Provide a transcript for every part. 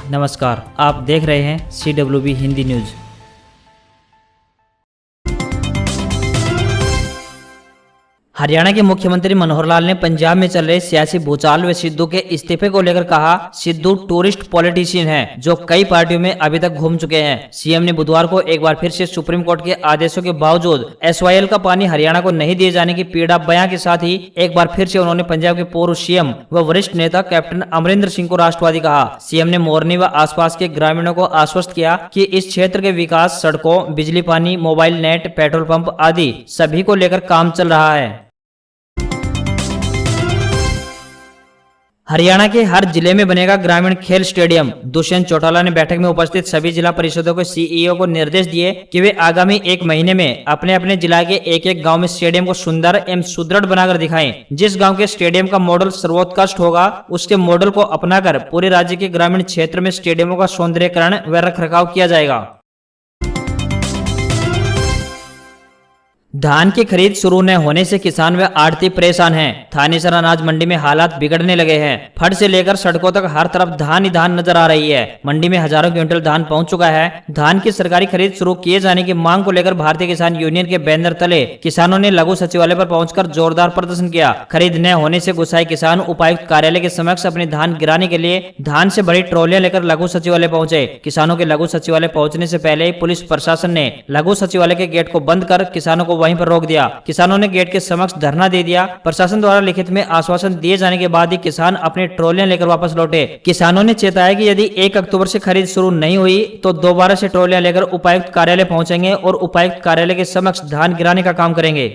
नमस्कार, आप देख रहे हैं CWB हिंदी न्यूज। हरियाणा के मुख्यमंत्री मनोहर लाल ने पंजाब में चल रहे सियासी भूचाल व सिद्धू के इस्तीफे को लेकर कहा, सिद्धू टूरिस्ट पॉलिटिशियन है जो कई पार्टियों में अभी तक घूम चुके हैं। सीएम ने बुधवार को एक बार फिर से सुप्रीम कोर्ट के आदेशों के बावजूद SYL का पानी हरियाणा को नहीं दिए जाने की पीड़ा बयां के साथ ही एक बार फिर से उन्होंने पंजाब के पूर्व CM व वरिष्ठ नेता कैप्टन अमरिंदर सिंह को राष्ट्रवादी कहा। सीएम ने मोरनी व आसपास के ग्रामीणों को आश्वस्त किया कि इस क्षेत्र के विकास, सड़कों, बिजली, पानी, मोबाइल नेट, पेट्रोल पंप आदि सभी को लेकर काम चल रहा है। हरियाणा के हर जिले में बनेगा ग्रामीण खेल स्टेडियम। दुष्यंत चौटाला ने बैठक में उपस्थित सभी जिला परिषदों के CEO को निर्देश दिए कि वे आगामी 1 महीने में अपने अपने जिला के एक गांव में स्टेडियम को सुंदर एवं सुदृढ़ बनाकर दिखाएं। जिस गांव के स्टेडियम का मॉडल सर्वोत्कृष्ट होगा, उसके मॉडल को अपनाकर पूरे राज्य के ग्रामीण क्षेत्र में स्टेडियमों का सौंदर्यीकरण व रखरखाव किया जाएगा। धान की खरीद शुरू न होने से किसान व आढ़ती परेशान हैं। थानेसर अनाज मंडी में हालात बिगड़ने लगे हैं। फट से लेकर सड़कों तक हर तरफ धान ही धान नजर आ रही है। मंडी में हजारों क्विंटल धान पहुंच चुका है। धान की सरकारी खरीद शुरू किए जाने की मांग को लेकर भारतीय किसान यूनियन के बैनर तले किसानों ने लघु सचिवालय पर पहुंचकर जोरदार प्रदर्शन किया। खरीद न होने से गुस्साए किसान उपायुक्त कार्यालय के समक्ष अपने धान गिराने के लिए धान से भरी ट्रॉलियां लेकर लघु सचिवालय पहुंचे। किसानों के लघु सचिवालय पहुंचने से पहले पुलिस प्रशासन ने लघु सचिवालय के गेट को बंद कर किसानों को वहीं पर रोक दिया। किसानों ने गेट के समक्ष धरना दे दिया। प्रशासन द्वारा लिखित में आश्वासन दिए जाने के बाद ही किसान अपने ट्रॉलियां लेकर वापस लौटे। किसानों ने चेताया कि यदि 1 अक्टूबर से खरीद शुरू नहीं हुई तो दोबारा से ट्रॉलियां लेकर उपायुक्त कार्यालय पहुंचेंगे और उपायुक्त कार्यालय के समक्ष धान गिराने का काम करेंगे।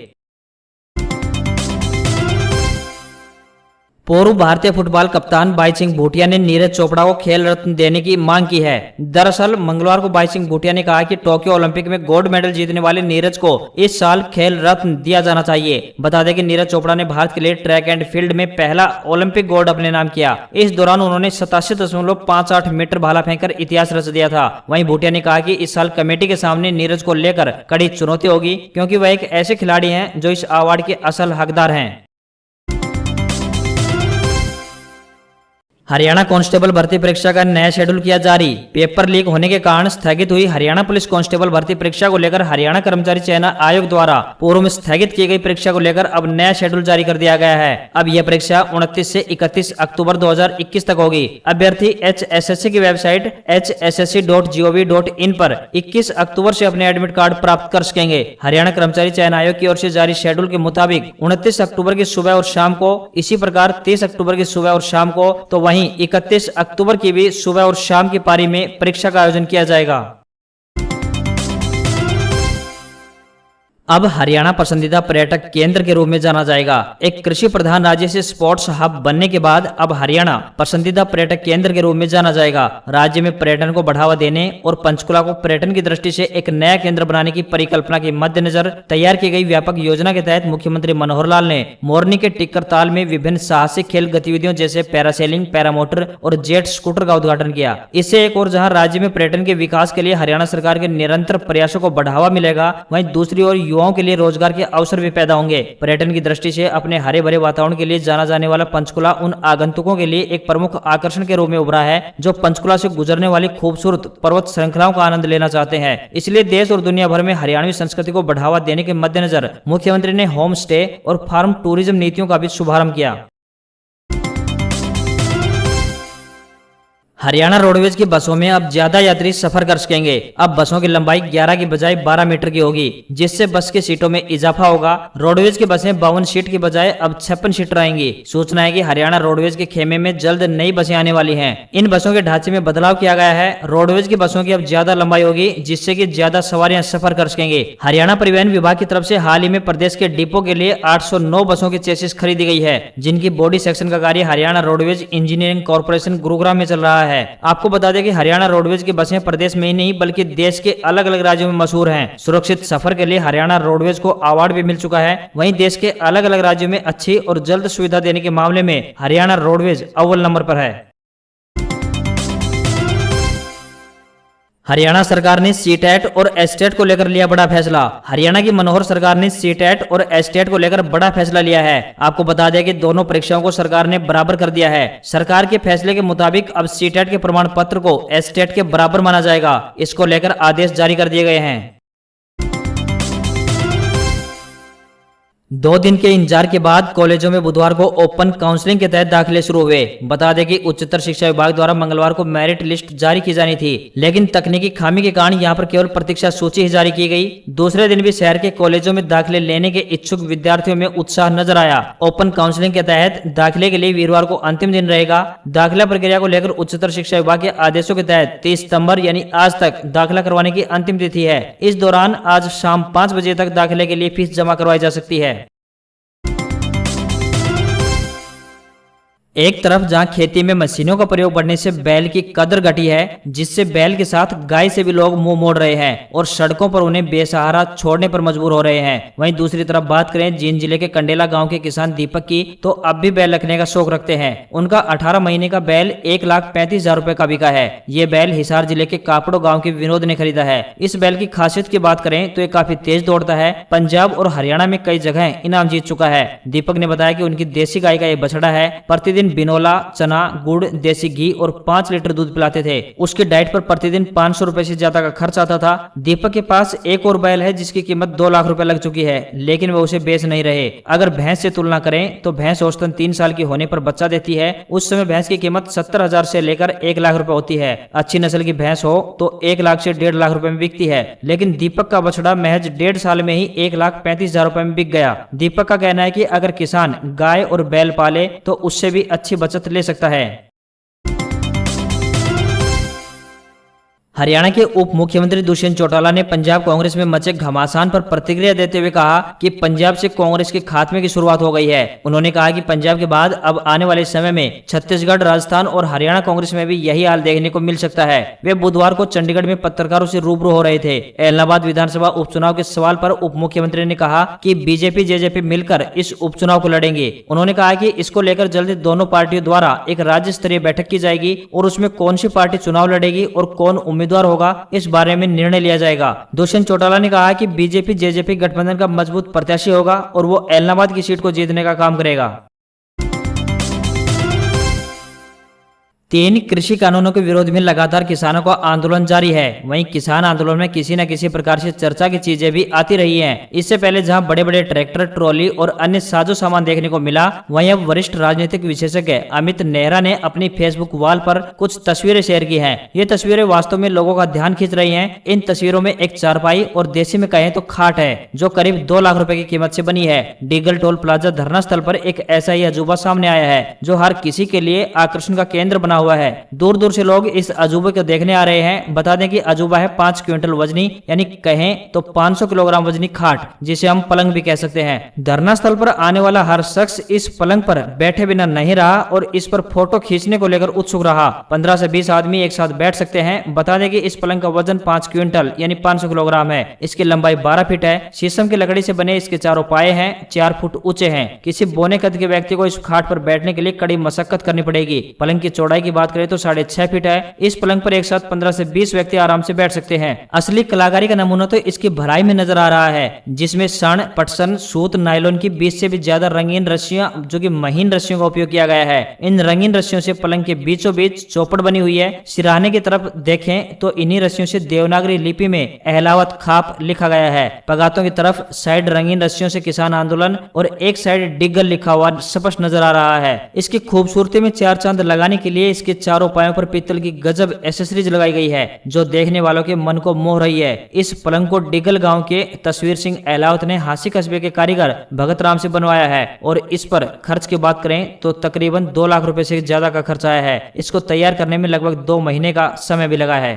पूर्व भारतीय फुटबॉल कप्तान बाई सिंह भूटिया ने नीरज चोपड़ा को खेल रत्न देने की मांग की है। दरअसल मंगलवार को बाई सिंह भूटिया ने कहा कि टोक्यो ओलंपिक में गोल्ड मेडल जीतने वाले नीरज को इस साल खेल रत्न दिया जाना चाहिए। बता दें कि नीरज चोपड़ा ने भारत के लिए ट्रैक एंड फील्ड में पहला ओलंपिक गोल्ड अपने नाम किया। इस दौरान उन्होंने 87.58 मीटर भाला फेंककर इतिहास रच दिया था। वहीं भूटिया ने कहा कि इस साल कमेटी के सामने नीरज को लेकर कड़ी चुनौती होगी, क्योंकि वह एक ऐसे खिलाड़ी हैं जो इस अवार्ड के असल हकदार हैं। हरियाणा कांस्टेबल भर्ती परीक्षा का नया शेड्यूल किया जारी। पेपर लीक होने के कारण स्थगित हुई हरियाणा पुलिस कांस्टेबल भर्ती परीक्षा को लेकर हरियाणा कर्मचारी चयन आयोग द्वारा पूर्व में स्थगित की गई परीक्षा को लेकर अब नया शेड्यूल जारी कर दिया गया है। अब यह परीक्षा 29 से 31 अक्टूबर 2021 तक होगी। अभ्यर्थी HSSC की वेबसाइट hssc.gov.in पर 21 अक्टूबर से अपने एडमिट कार्ड प्राप्त कर सकेंगे। हरियाणा कर्मचारी चयन आयोग की ओर से जारी शेड्यूल के मुताबिक 29 अक्टूबर की सुबह और शाम को, इसी प्रकार 30 अक्टूबर की सुबह और शाम को, तो वहीं 31 अक्टूबर की भी सुबह और शाम की पारी में परीक्षा का आयोजन किया जाएगा। अब हरियाणा पसंदीदा पर्यटक केंद्र के रूप में जाना जाएगा। एक कृषि प्रधान राज्य से स्पोर्ट्स हब बनने के बाद अब हरियाणा पसंदीदा पर्यटक केंद्र के रूप में जाना जाएगा। राज्य में पर्यटन को बढ़ावा देने और पंचकुला को पर्यटन की दृष्टि से एक नया केंद्र बनाने की परिकल्पना के मद्देनजर तैयार की गई व्यापक योजना के तहत मुख्यमंत्री मनोहर लाल ने मोरनी के टिक्कर ताल में विभिन्न साहसिक खेल गतिविधियों जैसे पैरासेलिंग, पैरामोटर और जेट स्कूटर का उद्घाटन किया। इससे एक और जहां राज्य में पर्यटन के विकास के लिए हरियाणा सरकार के निरंतर प्रयासों को बढ़ावा मिलेगा, वहीं दूसरी ओर युवाओं के लिए रोजगार के अवसर भी पैदा होंगे। पर्यटन की दृष्टि से अपने हरे भरे वातावरण के लिए जाना जाने वाला पंचकुला उन आगंतुकों के लिए एक प्रमुख आकर्षण के रूप में उभरा है जो पंचकुला से गुजरने वाली खूबसूरत पर्वत श्रृंखलाओं का आनंद लेना चाहते हैं। इसलिए देश और दुनिया भर में हरियाणवी संस्कृति को बढ़ावा देने के मद्देनजर मुख्यमंत्री ने होम स्टे और फार्म टूरिज्म नीतियों का भी शुभारंभ किया। हरियाणा रोडवेज की बसों में अब ज्यादा यात्री सफर कर सकेंगे। अब बसों की लंबाई 11 की बजाय 12 मीटर की होगी, जिससे बस की सीटों में इजाफा होगा। रोडवेज की बसें 52 सीट की बजाय अब 56 सीट रहेंगी। सूचना है कि हरियाणा रोडवेज के खेमे में जल्द नई बसें आने वाली हैं। इन बसों के ढांचे में बदलाव किया गया है। रोडवेज की बसों की अब ज्यादा लंबाई होगी, जिससे कि ज्यादा सवारियां सफर कर सकेंगे। हरियाणा परिवहन विभाग की तरफ से हाल ही में प्रदेश के डिपो के लिए 809 बसों की चेसिस खरीदी गई है, जिनकी बॉडी सेक्शन का कार्य Haryana roadways engineering corporation Gurugram में चल रहा है। आपको बता दें कि हरियाणा रोडवेज की बसें प्रदेश में ही नहीं बल्कि देश के अलग अलग राज्यों में मशहूर हैं। सुरक्षित सफर के लिए हरियाणा रोडवेज को अवार्ड भी मिल चुका है। वहीं देश के अलग अलग राज्यों में अच्छी और जल्द सुविधा देने के मामले में हरियाणा रोडवेज अव्वल नंबर पर है। हरियाणा सरकार ने सीटेट और एस्टेट को लेकर लिया बड़ा फैसला। हरियाणा की मनोहर सरकार ने सीटेट और एस्टेट को लेकर बड़ा फैसला लिया है। आपको बता दें कि दोनों परीक्षाओं को सरकार ने बराबर कर दिया है। सरकार के फैसले के मुताबिक अब सीटेट के प्रमाण पत्र को एस्टेट के बराबर माना जाएगा। इसको लेकर आदेश जारी कर दिए गए हैं। 2 दिन के इंतजार के बाद कॉलेजों में बुधवार को ओपन काउंसलिंग के तहत दाखिले शुरू हुए। बता दें कि उच्चतर शिक्षा विभाग द्वारा मंगलवार को मेरिट लिस्ट जारी की जानी थी, लेकिन तकनीकी खामी के कारण यहां पर केवल प्रतीक्षा सूची ही जारी की गई। दूसरे दिन भी शहर के कॉलेजों में दाखिले लेने के इच्छुक विद्यार्थियों में उत्साह नजर आया। ओपन काउंसलिंग के तहत दाखिले के लिए वीरवार को अंतिम दिन रहेगा। दाखिला प्रक्रिया को लेकर उच्चतर शिक्षा विभाग के आदेशों के तहत 30 सितंबर यानी आज तक दाखिला करवाने की अंतिम तिथि है। इस दौरान आज शाम 5 बजे तक दाखिले के लिए फीस जमा करवाई जा सकती है। एक तरफ जहां खेती में मशीनों का प्रयोग बढ़ने से बैल की कदर घटी है, जिससे बैल के साथ गाय से भी लोग मुंह मोड़ रहे हैं और सड़कों पर उन्हें बेसहारा छोड़ने पर मजबूर हो रहे हैं। वहीं दूसरी तरफ बात करें जींद जिले के कंडेला गांव के किसान दीपक की, तो अब भी बैल रखने का शौक रखते हैं। उनका 18 महीने का बैल 1,35,000 रुपए का बिका है। ये बैल हिसार जिले के कापड़ो गाँव के विनोद ने खरीदा है। इस बैल की खासियत की बात करें तो ये काफी तेज दौड़ता है। पंजाब और हरियाणा में कई जगह इनाम जीत चुका है। दीपक ने बताया कि उनकी देसी गाय का ये बछड़ा है। प्रतिदिन बिनोला, चना, गुड़, देसी घी और 5 लीटर दूध पिलाते थे। उसकी डाइट पर प्रतिदिन 500 रुपए से ज्यादा का खर्च आता था। दीपक के पास एक और बैल है जिसकी कीमत 2 लाख रुपए लग चुकी है, लेकिन वह उसे बेच नहीं रहे। अगर भैंस से तुलना करें तो भैंस औसतन 3 साल की होने पर बच्चा देती है। उस समय भैंस की कीमत 70,000 से लेकर 1 लाख रुपए होती है। अच्छी नस्ल की भैंस हो तो 1 लाख से 1.5 लाख रुपए में बिकती है, लेकिन दीपक का बछड़ा महज 1.5 साल में ही 1,35,000 रुपए में बिक गया। दीपक का कहना है कि अगर किसान गाय और बैल पाले तो उससे भी अच्छी बचत ले सकता है। हरियाणा के उप मुख्यमंत्री दुष्यंत चौटाला ने पंजाब कांग्रेस में मचे घमासान पर प्रतिक्रिया देते हुए कहा कि पंजाब से कांग्रेस के खात्मे की शुरुआत हो गई है। उन्होंने कहा कि पंजाब के बाद अब आने वाले समय में छत्तीसगढ़, राजस्थान और हरियाणा कांग्रेस में भी यही हाल देखने को मिल सकता है। वे बुधवार को चंडीगढ़ में पत्रकारों से रूबरू हो रहे थे। इलाहाबाद विधानसभा उपचुनाव के सवाल पर उप मुख्यमंत्री ने कहा कि बीजेपी जेजेपी मिलकर इस उपचुनाव को लड़ेंगे। उन्होंने कहा कि इसको लेकर जल्दी दोनों पार्टियों द्वारा एक राज्य स्तरीय बैठक की जाएगी और उसमें कौन सी पार्टी चुनाव लड़ेगी और कौन उम्मीदवार होगा इस बारे में निर्णय लिया जाएगा। दुष्यंत चौटाला ने कहा कि बीजेपी जेजेपी गठबंधन का मजबूत प्रत्याशी होगा और वो इलाहाबाद की सीट को जीतने का काम करेगा। 3 कृषि कानूनों के विरोध में लगातार किसानों का आंदोलन जारी है। वहीं किसान आंदोलन में किसी न किसी प्रकार से चर्चा की चीजें भी आती रही हैं। इससे पहले जहां बड़े बड़े ट्रैक्टर, ट्रॉली और अन्य साजो सामान देखने को मिला, वहीं अब वरिष्ठ राजनीतिक विशेषज्ञ अमित नेहरा ने अपनी फेसबुक वॉल पर कुछ तस्वीरें शेयर की हैं। ये तस्वीरें वास्तव में लोगों का ध्यान खींच रही हैं। इन तस्वीरों में एक चारपाई और देसी में कहें तो खाट है, जो करीब 2 लाख रुपए की कीमत से बनी है। डीगल टोल प्लाजा धरना स्थल पर एक ऐसा ही अजूबा सामने आया है जो हर किसी के लिए आकर्षण का केंद्र बना हुआ है। दूर दूर से लोग इस अजूबे को देखने आ रहे हैं। बता दें कि अजूबा है 5 क्विंटल वजनी, यानी कहें तो 500 किलोग्राम वजनी खाट, जिसे हम पलंग भी कह सकते हैं। धरना स्थल पर आने वाला हर शख्स इस पलंग पर बैठे बिना नहीं रहा और इस पर फोटो खींचने को लेकर उत्सुक रहा। 15 से 20 आदमी एक साथ बैठ सकते हैं। बता दें कि इस पलंग का वजन 5 क्विंटल यानी 500 किलोग्राम है। इसकी लंबाई 12 फीट है। शीशम की लकड़ी से बने इसके चारों पाए हैं 4 फुट ऊंचे हैं। किसी बोने कद के व्यक्ति को इस खाट पर बैठने के लिए कड़ी मशक्कत करनी पड़ेगी। पलंग की चौड़ाई की बात करें तो 6.5 फीट है। इस पलंग पर एक साथ 15 से 20 व्यक्ति आराम से बैठ सकते हैं। असली कलाकारी का नमूना तो इसकी भराई में नजर आ रहा है, जिसमें सन, पटसन, सूत, नायलॉन की 20 से भी ज्यादा रंगीन रस्सियां, जो कि महीन रस्सियों का उपयोग किया गया है। इन रंगीन रस्सियों से पलंग के बीचों बीच चौपट बनी हुई है। सिराने की तरफ देखें तो इन्हीं रस्सियों से देवनागरी लिपि में अहलावत खाप लिखा गया है। पगातों की तरफ साइड रंगीन रस्सियों से किसान आंदोलन और एक साइड डिग्गल लिखा हुआ स्पष्ट नजर आ रहा है। इसकी खूबसूरती में 4 चांद लगाने के लिए इसके चारों पायों पर पीतल की गजब एसेसरीज लगाई गई है, जो देखने वालों के मन को मोह रही है। इस पलंग को डिगल गांव के तस्वीर सिंह अहलावत ने हांसी कस्बे के कारीगर भगत राम से बनवाया है और इस पर खर्च की बात करें तो तकरीबन 2 लाख रुपए से ज्यादा का खर्च आया है। इसको तैयार करने में लगभग 2 महीने का समय भी लगा है।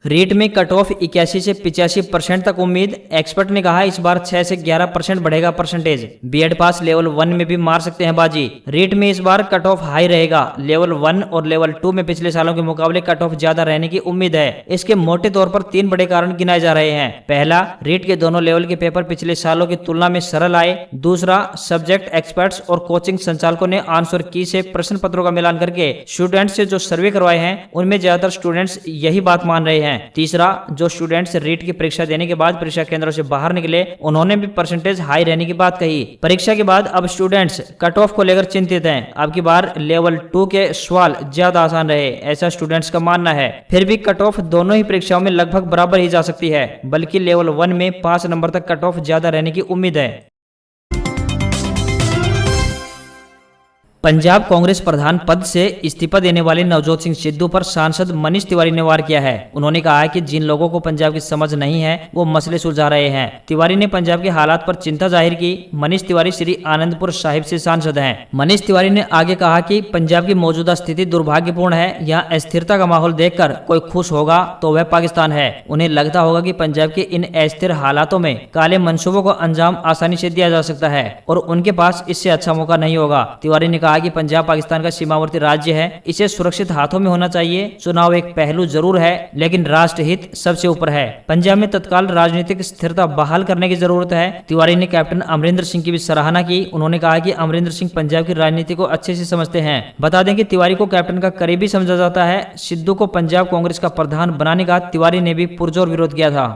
रीट में कट ऑफ 81 से 85% तक उम्मीद। एक्सपर्ट ने कहा इस बार 6 से 11% बढ़ेगा परसेंटेज। बीएड पास लेवल 1 में भी मार सकते हैं बाजी। रीट में इस बार कट ऑफ हाई रहेगा। लेवल 1 और लेवल 2 में पिछले सालों के मुकाबले कट ऑफ ज्यादा रहने की उम्मीद है। इसके मोटे तौर पर 3 बड़े कारण गिनाए जा रहे हैं। पहला, रीट के दोनों लेवल के पेपर पिछले सालों की तुलना में सरल आए। दूसरा, सब्जेक्ट एक्सपर्ट्स और कोचिंग संचालकों ने आंसर की से प्रश्न पत्रों का मिलान करके स्टूडेंट्स से जो सर्वे करवाए हैं उनमें ज्यादातर स्टूडेंट्स यही बात मान रहे हैं। तीसरा, जो स्टूडेंट्स रीट की परीक्षा देने के बाद परीक्षा केंद्रों से बाहर निकले उन्होंने भी परसेंटेज हाई रहने की बात कही। परीक्षा के बाद अब स्टूडेंट्स कट ऑफ को लेकर चिंतित हैं। अब की बार लेवल 2 के सवाल ज्यादा आसान रहे, ऐसा स्टूडेंट्स का मानना है। फिर भी कट ऑफ दोनों ही परीक्षाओं में लगभग बराबर ही जा सकती है, बल्कि लेवल 1 में 5 नंबर तक कट ऑफ ज्यादा रहने की उम्मीद है। पंजाब कांग्रेस प्रधान पद से इस्तीफा देने वाले नवजोत सिंह सिद्धू पर सांसद मनीष तिवारी ने वार किया है। उन्होंने कहा है कि जिन लोगों को पंजाब की समझ नहीं है वो मसले सुलझा रहे हैं। तिवारी ने पंजाब के हालात पर चिंता जाहिर की। मनीष तिवारी श्री आनंदपुर साहिब से सांसद हैं। मनीष तिवारी ने आगे कहा कि पंजाब की मौजूदा स्थिति दुर्भाग्यपूर्ण है। यहाँ अस्थिरता का माहौल देखकर कोई खुश होगा तो वह पाकिस्तान है। उन्हें लगता होगा कि पंजाब के इन अस्थिर हालातों में काले मंसूबों को अंजाम आसानी से दिया जा सकता है और उनके पास इससे अच्छा मौका नहीं होगा। तिवारी ने कहा कि पंजाब पाकिस्तान का सीमावर्ती राज्य है, इसे सुरक्षित हाथों में होना चाहिए। चुनाव एक पहलू जरूर है लेकिन राष्ट्रहित सबसे ऊपर है। पंजाब में तत्काल राजनीतिक स्थिरता बहाल करने की जरूरत है। तिवारी ने कैप्टन अमरिंदर सिंह की भी सराहना की। उन्होंने कहा कि अमरिंदर सिंह पंजाब की राजनीति को अच्छे से समझते हैं। बता दें कि तिवारी को कैप्टन का करीबी समझा जाता है। सिद्धू को पंजाब कांग्रेस का प्रधान बनाने का तिवारी ने भी पुरजोर विरोध किया था।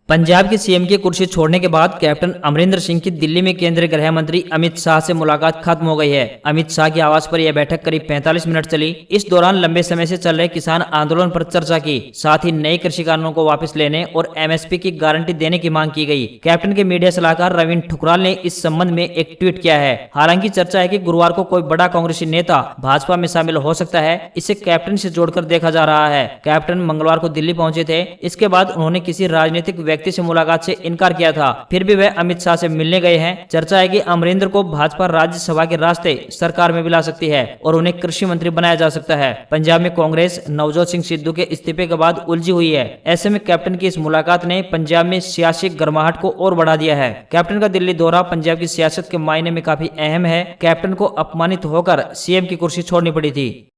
पंजाब के सीएम की कुर्सी छोड़ने के बाद कैप्टन अमरिंदर सिंह की दिल्ली में केंद्रीय गृह मंत्री अमित शाह से मुलाकात खत्म हो गई है। अमित शाह के आवास पर यह बैठक करीब 45 मिनट चली। इस दौरान लंबे समय से चल रहे किसान आंदोलन पर चर्चा की, साथ ही नए कृषि कानूनों को वापस लेने और एमएसपी की गारंटी देने की मांग की गई। कैप्टन के मीडिया सलाहकार रविंद्र ठुकराल ने इस संबंध में एक ट्वीट किया है। हालांकि चर्चा है कि गुरुवार को कोई बड़ा कांग्रेसी नेता भाजपा में शामिल हो सकता है। इसे कैप्टन से जोड़कर देखा जा रहा है। कैप्टन मंगलवार को दिल्ली पहुंचे थे। इसके बाद उन्होंने किसी राजनीतिक व्यक्ति से मुलाकात से इनकार किया था। फिर भी वह अमित शाह से मिलने गए हैं। चर्चा है कि अमरिंदर को भाजपा राज्यसभा के रास्ते सरकार में भी ला सकती है और उन्हें कृषि मंत्री बनाया जा सकता है। पंजाब में कांग्रेस नवजोत सिंह सिद्धू के इस्तीफे के बाद उलझी हुई है। ऐसे में कैप्टन की इस मुलाकात ने पंजाब में सियासी गर्माहट को और बढ़ा दिया है। कैप्टन का दिल्ली दौरा पंजाब की सियासत के मायने में काफी अहम है। कैप्टन को अपमानित होकर सीएम की कुर्सी छोड़नी पड़ी थी।